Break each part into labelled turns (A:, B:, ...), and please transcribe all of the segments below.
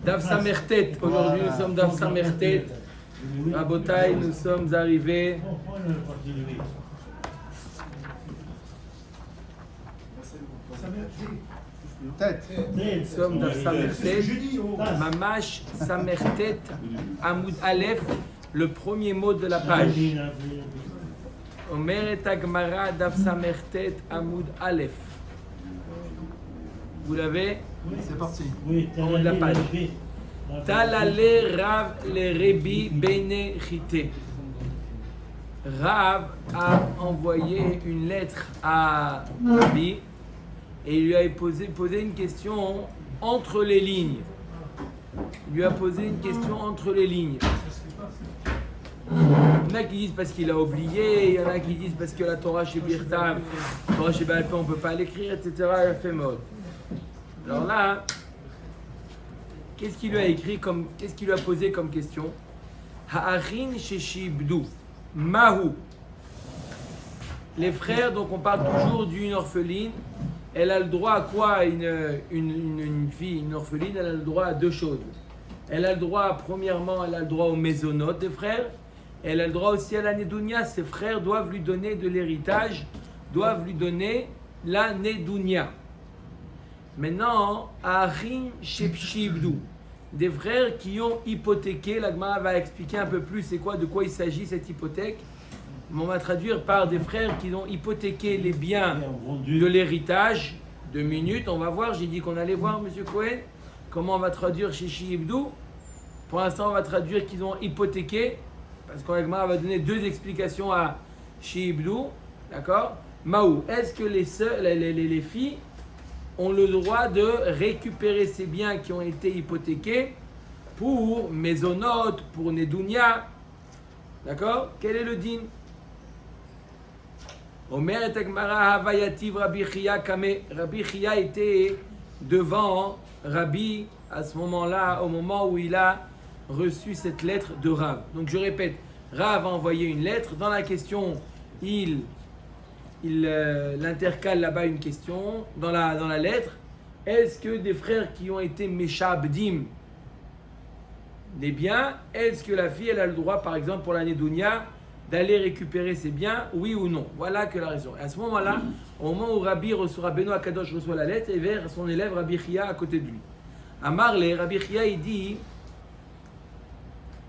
A: Daf Samertet. Aujourd'hui, nous sommes Daf Samertet. Rabotai, nous sommes arrivés. Nous sommes Daf Samertet. Mamash Samertet Amoud Aleph, le premier mot de la page. Omer et Agmara Daf Samertet Amoud Aleph. Vous l'avez?
B: C'est parti.
A: En haut de la page. Talale Rav le Rebi Bene Chite. Rav a envoyé une lettre à Rabbi et il lui a posé une question entre les lignes. Il lui a posé une question entre les lignes. Il y en a qui disent parce qu'il a oublié, il y en a qui disent parce que la Torah chez Birtam, la Torah chez Baal Peh, on ne peut pas l'écrire, etc. Il a fait mode. Alors là, qu'est-ce qu'il lui a écrit qu'est-ce qu'il lui a posé comme question? Ha'achin sheshibdu mahu. Les frères, donc on parle toujours d'une orpheline. Elle a le droit à quoi? Une fille, une orpheline, elle a le droit à deux choses. Elle a le droit, premièrement, elle a le droit aux mésonotes des frères. Elle a le droit aussi à la nedounia. Ses frères doivent lui donner de l'héritage, doivent lui donner la nedounia. Maintenant, Achin sheshibdu. Des frères qui ont hypothéqué, la Gemara va expliquer un peu plus c'est quoi, de quoi il s'agit cette hypothèque. On va traduire par des frères qui ont hypothéqué les biens de l'héritage. 2 minutes, on va voir. J'ai dit qu'on allait voir, Monsieur Cohen, comment on va traduire chez Shibdu. Pour l'instant, on va traduire qu'ils ont hypothéqué, parce que la Gemara va donner 2 explications à Shibdu. D'accord? Maou, est-ce que les filles ont le droit de récupérer ces biens qui ont été hypothéqués pour mésonotes, pour Nedounia? D'accord? Quel est le din? Omer et Agmara Havayativ Rabbi Chia Kame. Rabbi Chia était devant Rabbi à ce moment-là, au moment où il a reçu cette lettre de Rav. Donc je répète, Rav a envoyé une lettre. Dans la question, il intercale là-bas une question dans la lettre. Est-ce que des frères qui ont été Meshabdim les biens, est-ce que la fille elle a le droit, par exemple pour l'année Dounia, d'aller récupérer ses biens, oui ou non? Voilà que la raison. Et à ce moment-là, au moment où Rabbi reçoit, Beno Akadosh reçoit la lettre, et vers son élève Rabbi Chia à côté de lui. À Marley, Rabbi Chia il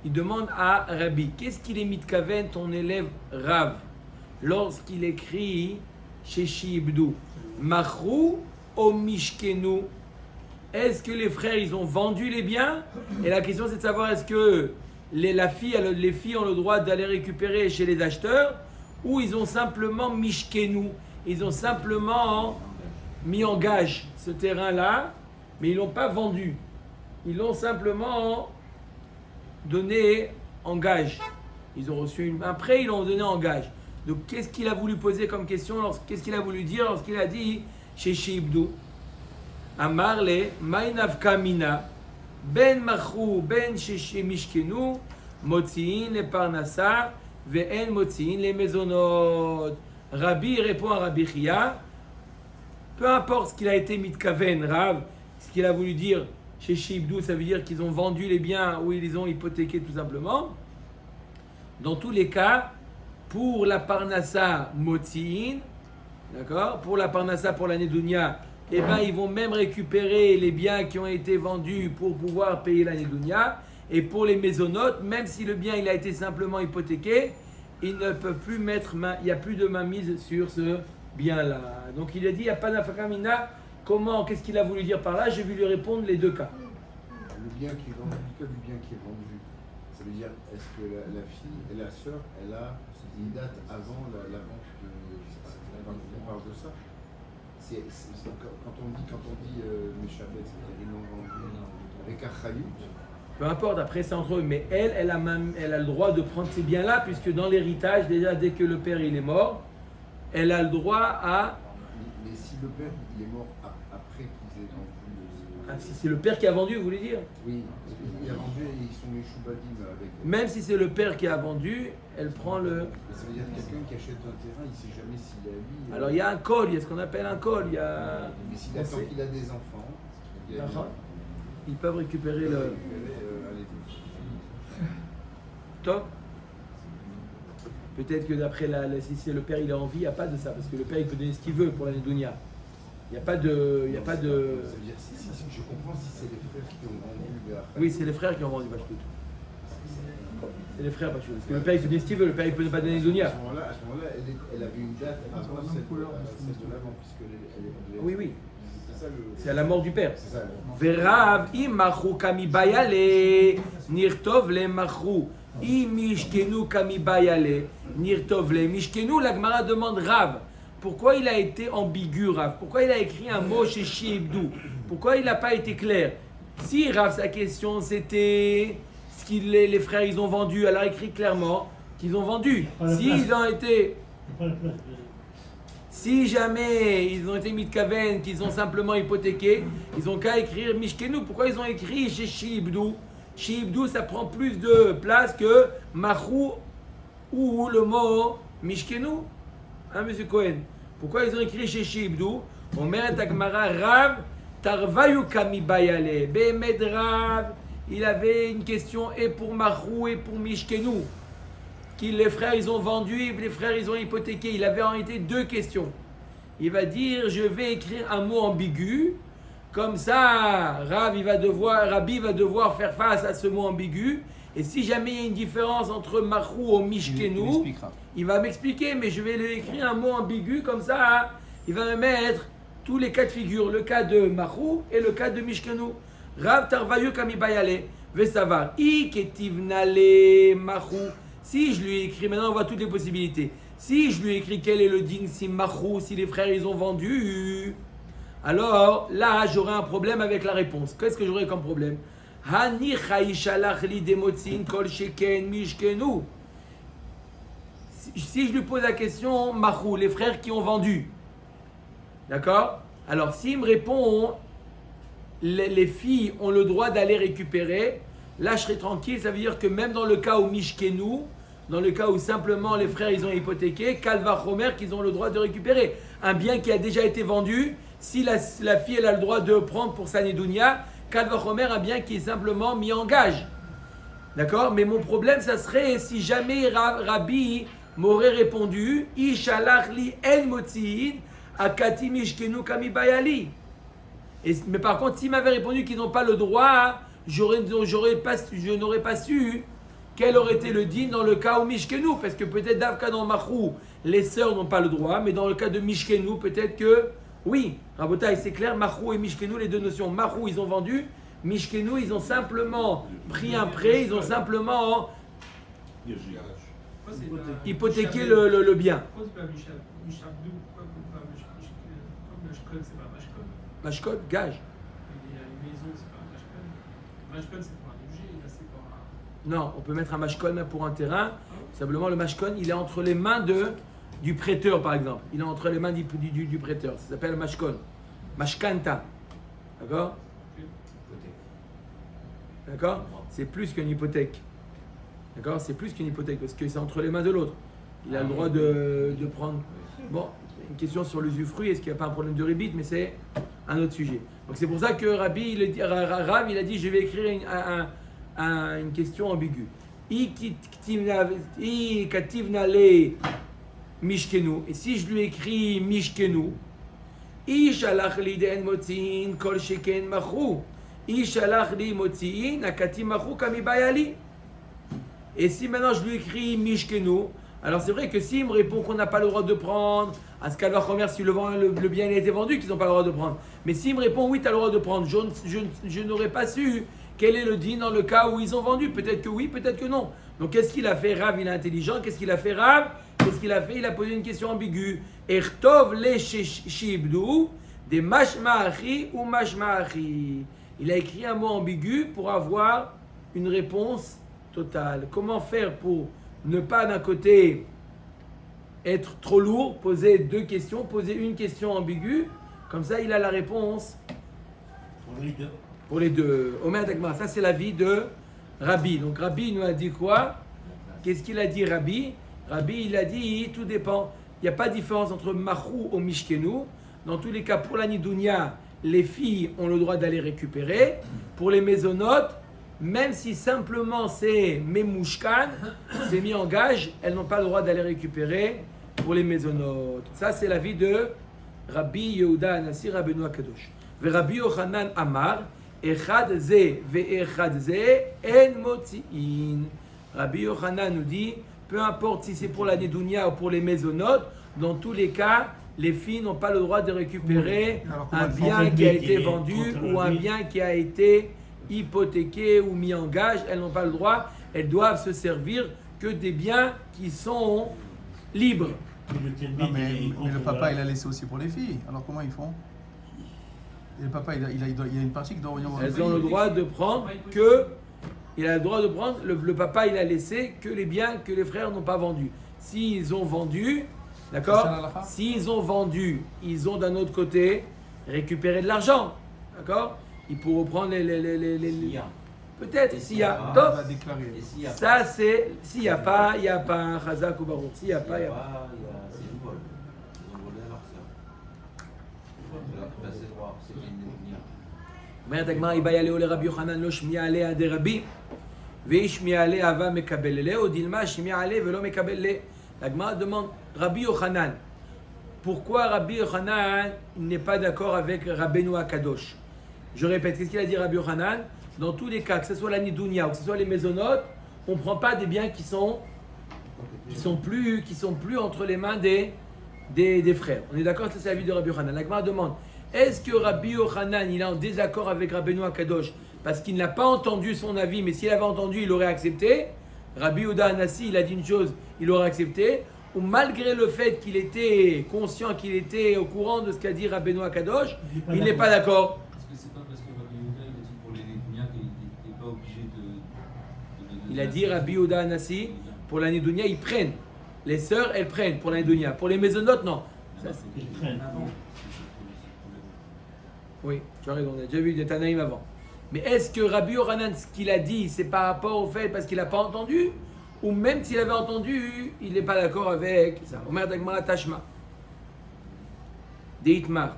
A: demande à Rabbi, qu'est-ce qu'il est mitkaven ton élève Rav lorsqu'il écrit chez Shibdu, Machrou o Mishkenu? Est-ce que les frères ils ont vendu les biens? Et la question c'est de savoir est-ce que les filles ont le droit d'aller récupérer chez les acheteurs, ou ils ont simplement Mishkenu, ils ont simplement mis en gage ce terrain-là, mais ils l'ont pas vendu. Ils l'ont simplement donné en gage. Ils ont reçu un prêt, ils l'ont donné en gage. Donc, qu'est-ce qu'il a voulu poser comme question? Qu'est-ce qu'il a voulu dire lorsqu'il a dit chez Shibdu? Amarle, Mainavka Mina, Ben Machou, Ben Sheshe Mishkenu, Motziin le Parnassa, Ve'en Motziin le Mezonot. Rabbi répond à Rabbi Chia, peu importe ce qu'il a été mitkaven, Rav, ce qu'il a voulu dire chez Shibdu, ça veut dire qu'ils ont vendu les biens ou ils les ont hypothéqués tout simplement. Dans tous les cas, pour la Parnassa Motziin, d'accord, pour la Parnassa, pour l'année Dounia, eh bien, ils vont même récupérer les biens qui ont été vendus pour pouvoir payer l'année Dounia. Et pour les mésonotes, même si le bien il a été simplement hypothéqué, ils ne peuvent plus mettre main, il n'y a plus de mainmise sur ce bien-là. Donc il a dit, il n'y a pas d'affakamina. Comment, qu'est-ce qu'il a voulu dire par là? J'ai vu lui répondre les 2 cas.
C: Le bien qui est vendu, le cas du bien qui est vendu, ça veut dire, est-ce que la fille et la sœur, elle a une date avant la vente on parle de ça? Quand on dit Meshabet, c'est-à-dire ils l'ont vendu avec Achayut.
A: Peu importe, après c'est entre eux, mais elle a le droit de prendre ces biens-là, puisque dans l'héritage, déjà dès que le père il est mort, elle a le droit à...
C: Mais si le père il est mort après qu'ils aient vendu...
A: Ah, si c'est le père qui a vendu, vous voulez dire?
C: Oui, il a vendu et ils sont Meshubadim avec...
A: Même si c'est le père qui a vendu, elle prend le...
C: Ça veut dire quelqu'un qui achète un terrain, il ne sait jamais s'il a lui...
A: Alors il y a un col, il y a ce qu'on appelle un col, il y a...
C: Mais s'il attend qu'il a des enfants...
A: Ils peuvent récupérer le.
C: Allez-y.
A: Top. Peut-être que d'après si c'est le père il a envie, il n'y a pas de ça, parce que le père il peut donner ce qu'il veut pour l'année Dounia. Il n'y a pas de. Il y a pas de.
C: Ça veut dire, si je comprends, si c'est les frères qui ont vendu vers.
A: Oui, c'est les frères qui ont vendu Bachkout. C'est les frères Bachkout. Parce que le père il peut donner ce qu'il veut, le père il peut ne pas donner Dounia.
C: À ce moment-là, elle avait une date avant celle de l'avant, puisque
A: Oui, oui.
C: C'est ça le.
A: C'est à la mort du père.
C: C'est ça.
A: Verav imachu kami bayale nirtov le machu imishkenu kami bayale nirtov le mishkenu. La Gemara demande Rav, pourquoi il a été ambigu Rav? Pourquoi il a écrit un mot chez Shibdou? Pourquoi il n'a pas été clair? Si Rav sa question c'était ce que les frères ils ont vendu, alors écrit clairement qu'ils ont vendu. S'ils ont été Si jamais ils ont été mitkaven, qu'ils ont simplement hypothéqué, ils ont qu'à écrire Mishkenu. Pourquoi ils ont écrit chez Shibdou? Shibdou, ça prend plus de place que Mahou ou le mot Mishkenu. Hein, monsieur Cohen? Pourquoi ils ont écrit chez Shibdou? Omer Agmara Rav Tarvayu Kami Bayale. Bemed Rav, il avait une question et pour Mahou et pour Mishkenu. Les frères ils ont vendu, les frères ils ont hypothéqué. Il avait en réalité deux questions. Il va dire je vais écrire un mot ambigu, comme ça Rabbi va devoir faire face à ce mot ambigu. Et si jamais il y a une différence entre Mahou et Mishkenu, il va m'expliquer, mais je vais lui écrire un mot ambigu, comme ça il va me mettre tous les cas de figure, le cas de Mahou et le cas de Mishkenu. Rav Tarvayu Kami Bayale, Vesavar, I Ketivnale Mahou. Si je lui ai écrit, maintenant on voit toutes les possibilités. Si je lui ai écrit quel est le din, si Mahou, si les frères ils ont vendu, alors là j'aurai un problème avec la réponse. Qu'est-ce que j'aurai comme problème? Hani chaïshalach li demotzin kol sheken mishkenu. Si je lui pose la question, Mahou, les frères qui ont vendu, d'accord? Alors s'il me répond, les filles ont le droit d'aller récupérer, là je serai tranquille, ça veut dire que même dans le cas où Mishkenu, dans le cas où simplement les frères ils ont hypothéqué, Kalva Chomer qu'ils ont le droit de récupérer. Un bien qui a déjà été vendu, si la fille elle a le droit de prendre pour sa Nedounia, Kalva Chomer un bien qui est simplement mis en gage. D'accord? Mais mon problème ça serait si jamais Rabbi m'aurait répondu Ishalach li en motziin akati mishkenu kami bayali. Mais par contre s'il m'avait répondu qu'ils n'ont pas le droit, je n'aurais pas su quel aurait été le din dans le cas où Mishkenu, parce que peut-être Davka dans Mahou, les sœurs n'ont pas le droit, mais dans le cas de Mishkenu, peut-être que oui. Rabotai, c'est clair, Mahou et Mishkenu, les deux notions. Mahou, ils ont vendu, Mishkenu, ils ont simplement pris un prêt, ils ont simplement hypothéqué le bien. Mashkon, gage. Non, on peut mettre un mashkon pour un terrain. Simplement, le mashkon, il est entre les mains du prêteur, par exemple. Il est entre les mains du prêteur. Ça s'appelle mashkon. Mashkanta. D'accord? D'accord? C'est plus qu'une hypothèque. D'accord? C'est plus qu'une hypothèque parce que c'est entre les mains de l'autre. Il a le droit de prendre. Bon, une question sur l'usufruit. Est-ce qu'il n'y a pas un problème de rébit? Mais c'est un autre sujet. Donc c'est pour ça que Rav, il a dit je vais écrire une question ambiguë. I kativna le mishkenu. Et si je lui écris mishkenu, I shalach li den motzin kol sheken machu. I shalach li motzin akati machu kami bayali. Et si maintenant je lui écris mishkenu, alors c'est vrai que s'il me répond qu'on n'a pas le droit de prendre, à ce cas là, si le bien a été vendu, qu'ils n'ont pas le droit de prendre. Mais s'il me répond oui, tu as le droit de prendre, je n'aurais pas su quel est le din dans le cas où ils ont vendu. Peut-être que oui, peut-être que non. Donc qu'est-ce qu'il a fait Rav? Il est intelligent. Qu'est-ce qu'il a fait Rav? Qu'est-ce qu'il a fait? Il a posé une question ambiguë. Ertov le shibdu de mashma'achi ou mashma'achi. Il a écrit un mot ambigu pour avoir une réponse totale. Comment faire pour ne pas d'un côté être trop lourd, poser deux questions, poser une question ambiguë, comme ça il a la réponse pour les deux. Omer Dagmar, ça c'est l'avis de Rabbi. Donc Rabbi nous a dit quoi? Qu'est-ce qu'il a dit Rabbi? Rabbi il a dit tout dépend. Il n'y a pas de différence entre Mahou ou Mishkenu. Dans tous les cas pour la Nidounia, les filles ont le droit d'aller récupérer. Pour les mésonotes, même si simplement c'est memouchkan, c'est mis en gage, elles n'ont pas le droit d'aller récupérer pour les mésonotes. Ça, c'est l'avis de Rabbi Yehuda Anassi Rabbeinu Akadosh. Ve Rabbi Yochanan Amar, Echad ze ve echad ze en motzi'in. Rabbi Yochanan nous dit, peu importe si c'est pour l'année Dounia ou pour les mésonotes, dans tous les cas, les filles n'ont pas le droit de récupérer un bien qui a été vendu ou un bien qui a été hypothéqué ou mis en gage. Elles n'ont pas le droit. Elles doivent se servir que des biens qui sont libres.
B: Non, mais le papa, il a laissé aussi pour les filles. Alors comment ils font? Et le papa, il y a une partie qui doit revenir au
A: Elles
B: pays.
A: ont le droit de prendre que... Il a le droit de prendre, le papa, il a laissé que les biens que les frères n'ont pas vendus. S'ils ont vendu, d'accord? S'ils ont vendu, ils ont d'un autre côté récupéré de l'argent, d'accord? Ils pourront prendre les... Peut-être, s'il y a... Donc, ça c'est... S'il n'y a pas, il n'y a pas un chazak ou barouk. S'il n'y a pas, il n'y a pas.
D: C'est une vol. Ils ont volé à leur sœur. Leur passer droit, c'est une
A: אומרת הגמרא, איבא יעלה לרבי יוחנן לא שמיע עליה דרבי ואיש מיעלה אהבה מקבל לה, או דילמה שמיע עליה ולא מקבל לה. הגמרא demande, Rabbi Yochanan, pourquoi Rabbi Yochanan n'est pas d'accord avec Rabbeinu Akadosh? Je répète, qu'est-ce qu'il a dit Rabbi Yochanan? Dans tous les cas, que ce soit la Nidounia ou que ce soit les mésonotes, on ne prend pas des biens qui sont plus entre les mains des frères. On est d'accord? Ça c'est l'avis de Rabbi Yochanan. La Gemara demande, est-ce que Rabbi Yochanan il est en désaccord avec Rabbeinu Akadosh parce qu'il n'a pas entendu son avis, mais s'il avait entendu, il aurait accepté? Rabbi Yehuda Anassi, il a dit une chose, il aurait accepté. Ou malgré le fait qu'il était conscient, qu'il était au courant de ce qu'a dit Rabbeinu Akadosh, il n'est pas d'accord.
E: Parce que c'est pas parce que Rabbi Yehuda il a dit pour les Nédounia qu'il n'était pas obligé de
A: Il a dit Rabbi Yehuda Anassi, pour l'année Dounia, ils prennent. Les sœurs, elles prennent pour l'année Dounia. Pour les mésonotes, non. Ça,
E: Ils prennent.
A: oui, tu as raison, on a déjà vu des Tanaïm avant. Mais est-ce que Rabbi Yochanan, ce qu'il a dit, c'est par rapport au fait parce qu'il n'a pas entendu? Ou même s'il avait entendu, il n'est pas d'accord avec ça? Omer Dagmara Tashma. Deitmar.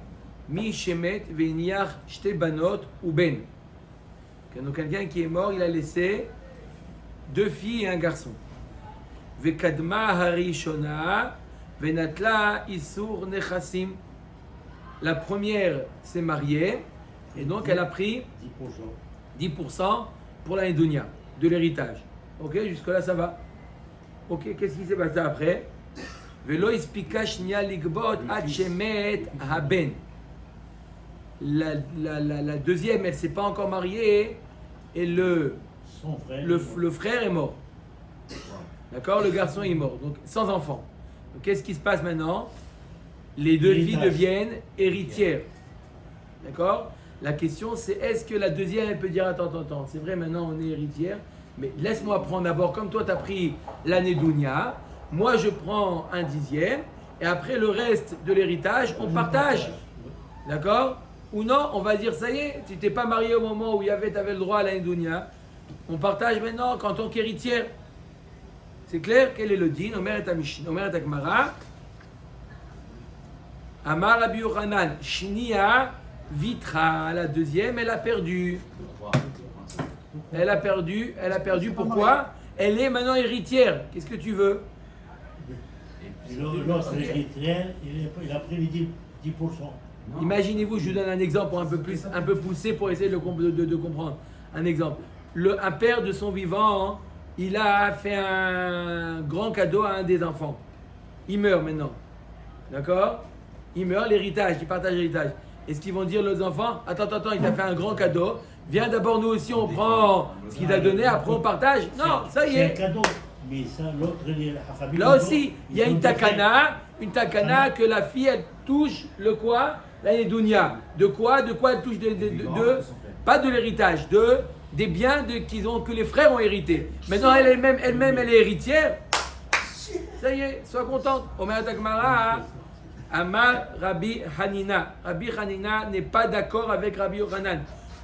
A: Mi shemet ve'niach shte banot ou ben. Donc quelqu'un qui est mort, il a laissé 2 filles et un garçon. Ve'kadma harishona ve'natla isur nechasim. La première s'est mariée et donc elle a pris 10% pour l'année Dounia, de l'héritage. Ok, jusque-là ça va. Ok, qu'est-ce qui s'est passé après? Velo ispika shnia ligbot ad shemet haben. La deuxième, elle ne s'est pas encore mariée et le frère est mort. D'accord, le garçon est mort, donc sans enfant. Donc qu'est-ce qui se passe maintenant? Les 2 filles deviennent héritières. D'accord? La question c'est, est-ce que la deuxième elle peut dire attends, c'est vrai maintenant on est héritière, mais laisse-moi prendre d'abord, comme toi tu as pris l'année Dounia, moi je prends un 10e, et après le reste de l'héritage on partage. D'accord? Ou non, on va dire ça y est, tu t'es pas marié au moment où tu avais le droit à l'année Dounia, on partage maintenant en tant qu'héritière. C'est clair? Quel est le din? Omer et Amishin, Omer et Akmara. Amar Rabbi Yochanan, Shnia Vitra, la deuxième, elle a perdu. Elle a perdu, pourquoi? Elle est maintenant héritière. Qu'est-ce que tu veux?
F: L'autre héritière, il a pris les 10%.
A: Imaginez-vous, je vous donne un exemple un peu poussé pour essayer de comprendre. Un exemple. Un père de son vivant, il a fait un grand cadeau à un des enfants. Il meurt maintenant. D'accord? Il meurt, l'héritage, il partage l'héritage. Est-ce qu'ils vont dire aux enfants, attends, il t'a fait un grand cadeau, viens d'abord nous aussi on prend ce qu'il t'a donné, après on partage? Non, ça y est.
F: C'est un cadeau, mais ça, l'autre, la famille...
A: Là aussi, il y a une takana que la fille elle touche le quoi? L'année Dounia. De quoi elle touche pas de l'héritage, des biens que les frères ont hérité. Maintenant elle-même elle est héritière. Ça y est, sois contente. Omer Takmara. Amar Rabbi Hanina. Rabbi Hanina n'est pas d'accord avec Rabbi Yochanan.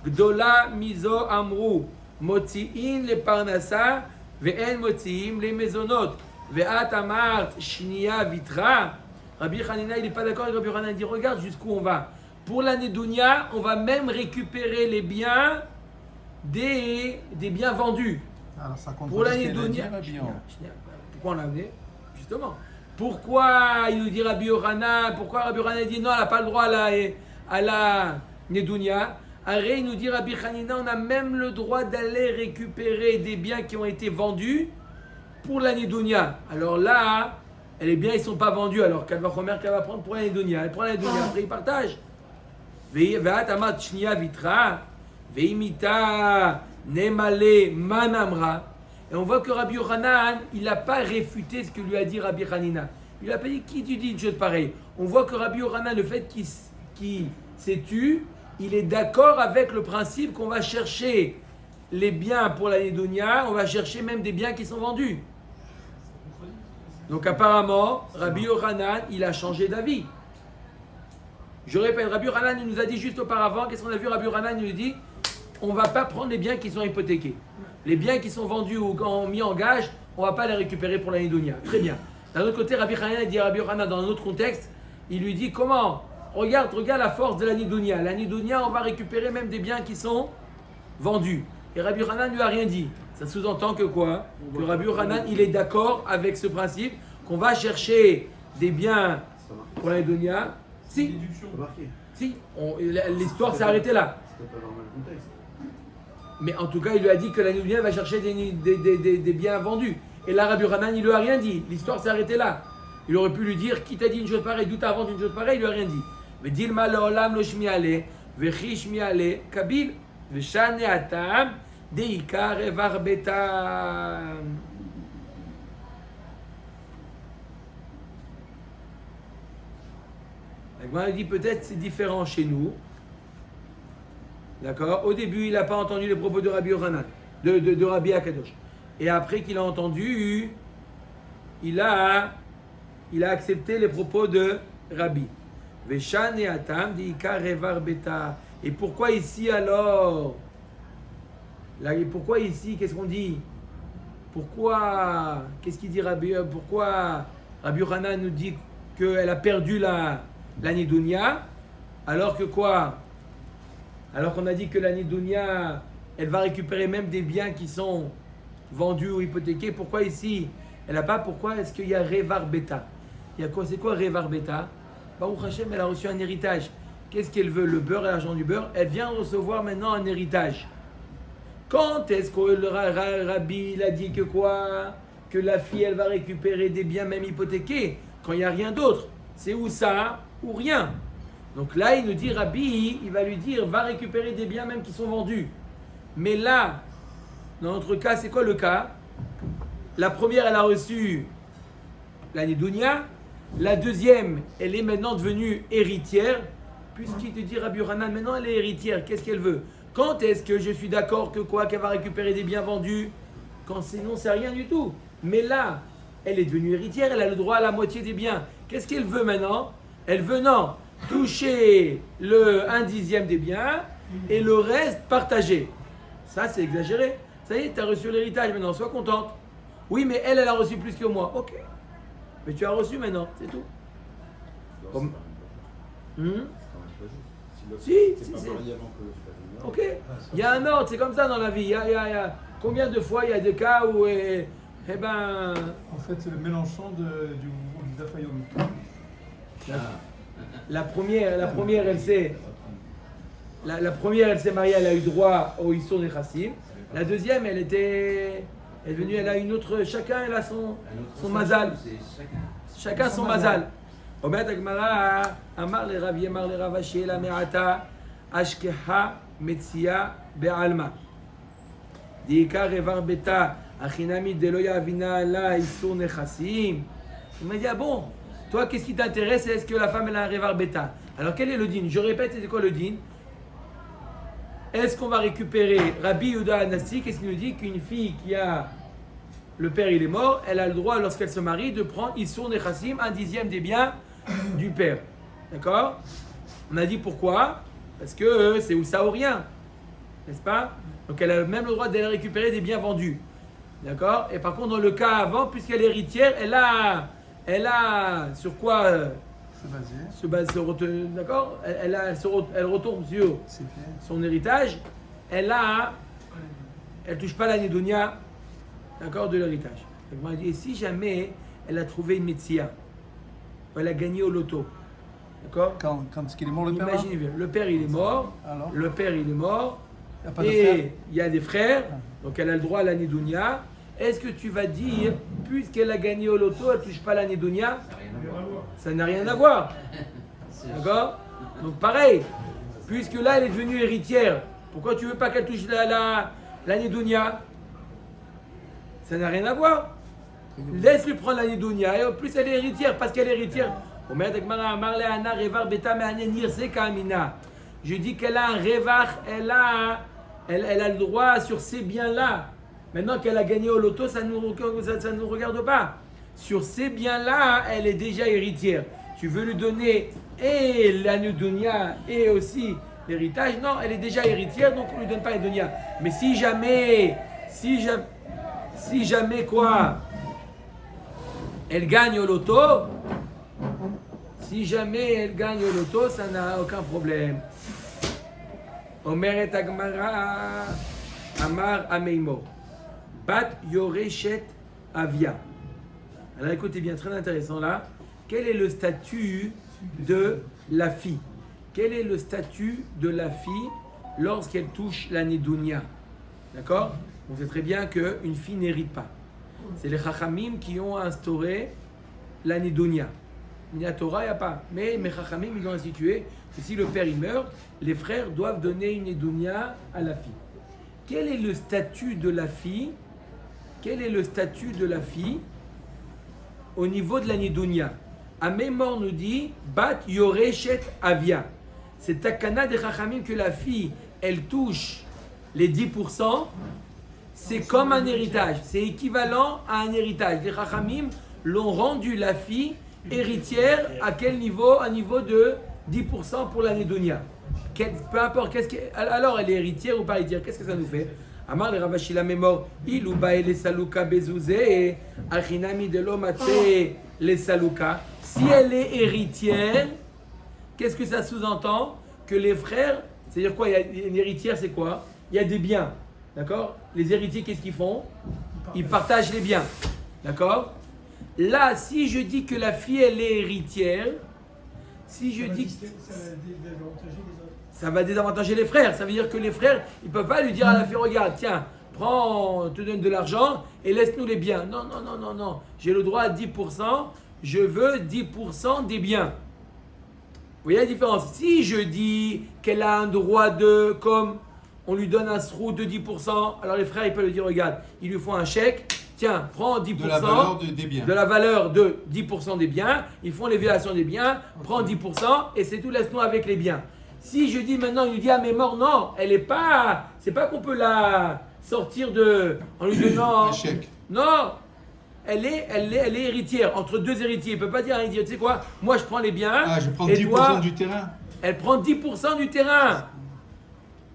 A: Gdola mizo amru. Motzi'in le parnasa ve'en motzi'im le mezonot. Ve'at amart shnia vitra. Rabbi Hanina, il n'est pas d'accord avec Rabbi Yochanan. Il dit, regarde jusqu'où on va. pour l'année Dounia, on va même récupérer les biens des biens vendus.
B: Alors ça compte
A: Pour l'année
B: ce qu'elle a dit,
A: Dounia.
B: Rabbi, hein.
A: Pourquoi on l'a amené? Justement. Pourquoi il nous dit Rabbi Yochanan? Pourquoi Rabbi Yochanan dit non, elle n'a pas le droit à la Nedounia? Arrête, il nous dit Rabbi Hanina, on a même le droit d'aller récupérer des biens qui ont été vendus pour la Nedounia. Alors là, les biens ils ne sont pas vendus, alors qu'elle va prendre pour la Nedounia. Elle prend la Nedounia, après il partage. Ve'at shnia vitra, ve'imita nemale manamra. Et on voit que Rabbi Yochanan, il n'a pas réfuté ce que lui a dit Rabbi Hanina. Il n'a pas dit qui tu dis une chose pareille. On voit que Rabbi Yochanan, le fait qu'il s'est tu, il est d'accord avec le principe qu'on va chercher les biens pour la Nédonia, on va chercher même des biens qui sont vendus. Donc apparemment, Rabbi Yochanan, il a changé d'avis. Je répète, Rabbi Yochanan, il nous a dit juste auparavant, qu'est-ce qu'on a vu? Rabbi Yochanan, il nous dit, on ne va pas prendre les biens qui sont hypothéqués. Les biens qui sont vendus ou mis en gage, on ne va pas les récupérer pour la Nédonia. Très bien. D'un autre côté, Rabbi Yochanan, il dit à Rabbi Yochanan, dans un autre contexte, il lui dit, comment? Regarde la force de la Nédonia. La Nédonia, on va récupérer même des biens qui sont vendus. Et Rabbi Yochanan ne lui a rien dit. Ça sous-entend que quoi? Que Rabbi Yochanan, il est d'accord avec ce principe qu'on va chercher des biens pour la Nédonia. Si, l'histoire s'est arrêtée là.
C: C'était pas normal le contexte.
A: Mais en tout cas, il lui a dit que la Nédonia va chercher des biens vendus. Et là, Rabbi Yochanan, il lui a rien dit. L'histoire s'est arrêtée là. Il aurait pu lui dire, qui t'a dit une chose pareille, d'où t'as vendu une chose pareille, il lui a rien dit. Mais dilma leolam lo shmiale, vechi shmiale, kabil, veshane atam, deikar evar betam. Il dit peut-être c'est différent chez nous. D'accord? Au début, il n'a pas entendu les propos de Rabbi Yochanan, de Rabbi Akadosh. Et après qu'il a entendu, il a accepté les propos de Rabbi. Veshan et Atam, Deikar Evar Beta. Et pourquoi ici alors? Pourquoi ici? Qu'est-ce qu'on dit? Pourquoi? Qu'est-ce qu'il dit Rabbi? Pourquoi Rabbi Yochanan nous dit qu'elle a perdu la Nédonia? Alors que quoi? Alors qu'on a dit que la Nédonia, elle va récupérer même des biens qui sont vendus ou hypothéqués. Pourquoi ici elle n'a pas? Pourquoi est-ce qu'il y a Revar Beta? Il y a quoi? C'est quoi Revar Beta? Baruch Hashem, elle a reçu un héritage. Qu'est-ce qu'elle veut? Le beurre et l'argent du beurre. Elle vient recevoir maintenant un héritage. Quand est-ce que le Rabbi il a dit que quoi? Que la fille elle va récupérer des biens même hypothéqués quand il n'y a rien d'autre. C'est ou ça ou rien. Donc là il nous dit Rabbi, il va lui dire va récupérer des biens même qui sont vendus. Mais là, dans notre cas, c'est quoi le cas? La première elle a reçu la Nédonia. La deuxième, elle est maintenant devenue héritière, puisqu'il te dit Rabbi Yochanan, maintenant elle est héritière, qu'est-ce qu'elle veut? Quand est-ce que je suis d'accord que quoi? Qu'elle va récupérer des biens vendus? Quand sinon c'est rien du tout. Mais là, elle est devenue héritière, elle a le droit à la moitié des biens. Qu'est-ce qu'elle veut maintenant? Elle veut non, toucher le 1/10 des biens et le reste partager. Ça c'est exagéré. Ça y est, tu as reçu l'héritage maintenant, sois contente. Oui, mais elle a reçu plus que moi. Ok. Mais tu as reçu maintenant, c'est tout.
C: Non,
A: Comme-
C: c'est quand même pas juste.
A: Si,
C: C'est
A: si,
C: pas
A: si.
C: marié avant que le frère meure.
A: Ok. Il y a un ordre, c'est comme ça dans la vie. Il y a combien de fois il y a des cas où, eh ben,
B: En fait, c'est le Mélenchon du Dafayomi.
A: la première, elle s'est mariée, elle a eu droit au Issour des Chassim. La deuxième, elle est venue, elle a une autre. Chacun, elle a son mazal. Chacun son mazal. אומרת הגמרא, אמר לרב ימר לרב אשי אלא מעתה אשכחה מציאה בעלמא. דעיקר איבר ביתה החינמי דלא יאבינה לה איסור נכסים. Il m'a dit, ah bon, toi qu'est-ce qui t'intéresse? Est-ce que la femme elle a un revar bêta? Alors quel est le din? Je répète, c'est quoi le din? Est-ce qu'on va récupérer Rabbi Yehuda Anassi? Qu'est-ce qu'il nous dit? Qu'une fille qui a le père il est mort, elle a le droit lorsqu'elle se marie de prendre Issour Nechassim, 1/10 des biens du père. D'accord? On a dit pourquoi? Parce que c'est ou ça ou rien. N'est-ce pas? Donc elle a même le droit d'aller récupérer des biens vendus. D'accord? Et par contre dans le cas avant, puisqu'elle est héritière, elle a sur quoi
B: C'est basé.
A: D'accord, elle retombe sur
B: C'est fait.
A: son héritage. Elle touche pas la Nidunia, d'accord, de l'héritage. Et si jamais elle a trouvé une Metsia, elle a gagné au loto, d'accord.
B: Quand il est mort, le père là?
A: Imaginez bien, le père il est mort,
B: Alors
A: le père il est mort,
B: Il n'y a pas de frère?
A: et il y a des frères,
B: Ah.
A: donc elle a le droit à la Nidunia. Est-ce que tu vas dire, puisqu'elle a gagné au loto, elle touche pas la Nidunia? Ça n'a rien à voir. D'accord? Donc pareil, puisque là elle est devenue héritière, pourquoi tu veux pas qu'elle touche la Nidunia? Ça n'a rien à voir. Laisse-lui prendre la Nidunia et en plus elle est héritière parce qu'elle est héritière. Je dis qu'elle a un revar, elle a le droit sur ces biens-là. Maintenant qu'elle a gagné au loto, ça ne nous regarde pas. Sur ces biens-là, elle est déjà héritière. Tu veux lui donner et la Nidunia et aussi l'héritage? Non, elle est déjà héritière, donc on ne lui donne pas la Nidunia. Mais si jamais quoi, elle gagne au loto, ça n'a aucun problème. Omeret Agmara Amar Ameimo Bat Yoreshet Avia. Alors écoutez bien, très intéressant là. Quel est le statut de la fille? Quel est le statut de la fille lorsqu'elle touche la Nidunia? D'accord? On sait très bien qu'une fille n'hérite pas. C'est les Chachamim qui ont instauré la Nidunia. Ni la Torah, il n'y a pas. Mais les Chachamim, ils ont institué que si le père il meurt, les frères doivent donner une Nidunia à la fille. Quel est le statut de la fille? Quel est le statut de la fille au niveau de la Nidunia? Amémor nous dit Bat Yoreshet Avia. C'est Takana des Chachamim que la fille, elle touche les 10%. C'est comme un héritage. C'est équivalent à un héritage. Les Chachamim l'ont rendu la fille héritière à quel niveau? Un niveau de 10% pour la Nidunia. Peu importe. Alors elle est héritière ou pas héritière? Qu'est-ce que ça nous fait? Amar le Ravashi la mémoire, il ou les saluka bezouze, achinami de l'omate les saluka. Si elle est héritière, qu'est-ce que ça sous-entend? Que les frères, c'est-à-dire quoi? Une héritière, c'est quoi? Il y a des biens, d'accord? Les héritiers, qu'est-ce qu'ils font? Ils partagent les biens, d'accord? Là, si je dis que la fille, elle est héritière, si je dis que ça va désavantager les frères. Ça veut dire que les frères, ils ne peuvent pas lui dire à la fille, regarde, tiens, prends, on te donne de l'argent et laisse-nous les biens. Non, non, non, non, non. J'ai le droit à 10%, je veux 10% des biens. Vous voyez la différence? Si je dis qu'elle a un droit de, comme on lui donne un srou de 10%, alors les frères, ils peuvent lui dire, regarde, ils lui font un chèque, tiens, prends 10%
B: de la valeur des biens.
A: De la valeur de 10% des biens, ils font l'évaluation des biens, prends 10% et c'est tout, laisse-nous avec les biens. Si je dis maintenant, il nous dit à mémoire, non, elle est pas, c'est pas qu'on peut la sortir en lui donnant
B: un chèque.
A: Non, elle est héritière, entre deux héritiers. Il peut pas dire à un héritier, tu sais quoi, moi je prends les biens.
B: Ah, je prends
A: et
B: 10%
A: toi,
B: du terrain.
A: Elle prend 10% du terrain.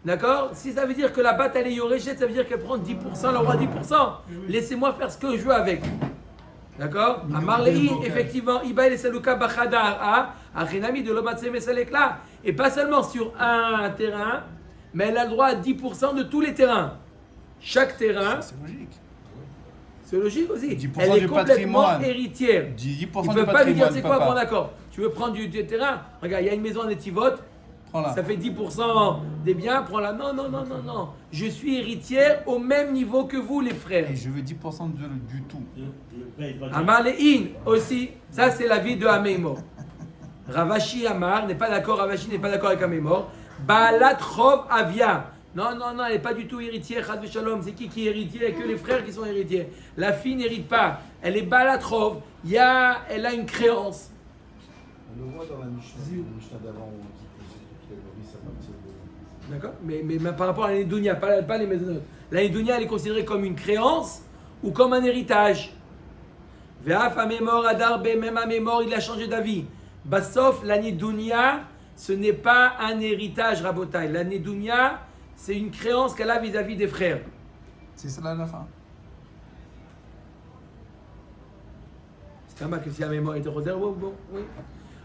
A: D'accord? Si ça veut dire que la batte elle est yoréchette, ça veut dire qu'elle prend 10%, elle aura 10%. Laissez-moi faire ce que je veux avec. D'accord? À Marley, effectivement, Iba et Saluka Bachadar Achinami de l'Omatse Mesalekla. Et pas seulement sur un terrain, mais elle a le droit à 10% de tous les terrains. Chaque terrain.
B: C'est logique.
A: C'est logique aussi.
B: 10%
A: Elle est
B: du
A: complètement
B: patrimoine.
A: héritière.
B: 10%
A: Il
B: du
A: ne peut pas lui dire,
B: patrimoine,
A: c'est quoi,
B: papa.
A: bon d'accord, tu veux prendre du terrain, regarde, il y a une maison en Étivote,
B: Prends-la.
A: ça fait 10% des biens, prends-la. Non, non, non, non, non. Je suis héritière au même niveau que vous, les frères.
B: Et je veux 10% du tout.
A: Amar Le'in aussi, ça c'est l'avis de Ameimor. Ravashi Amar n'est pas d'accord, Ravashi n'est pas d'accord avec Ameimor. Baalat Chov Avia. Non, non, non, elle n'est pas du tout héritière, Chad Shalom. C'est qui est héritier? Il n'y a que les frères qui sont héritiers. La fille n'hérite pas. Elle est Baalat Chov. Elle a une créance.
C: On le voit dans la Mishnah d'avant où on dit que c'est qui a nourri à partir de.
A: D'accord, mais par rapport à l'année Dunya, pas les maisonnettes. L'année Dunya, elle est considérée comme une créance ou comme un héritage. Ve'af Amémor Adar même Amémor, il a changé d'avis. Bassof, l'année Dunya, ce n'est pas un héritage, Rabotai. L'année Dunya, c'est une créance qu'elle a vis-à-vis des frères.
B: C'est ça là la fin.
A: C'est pas mal que si Amémor était rosaire, bon, oui.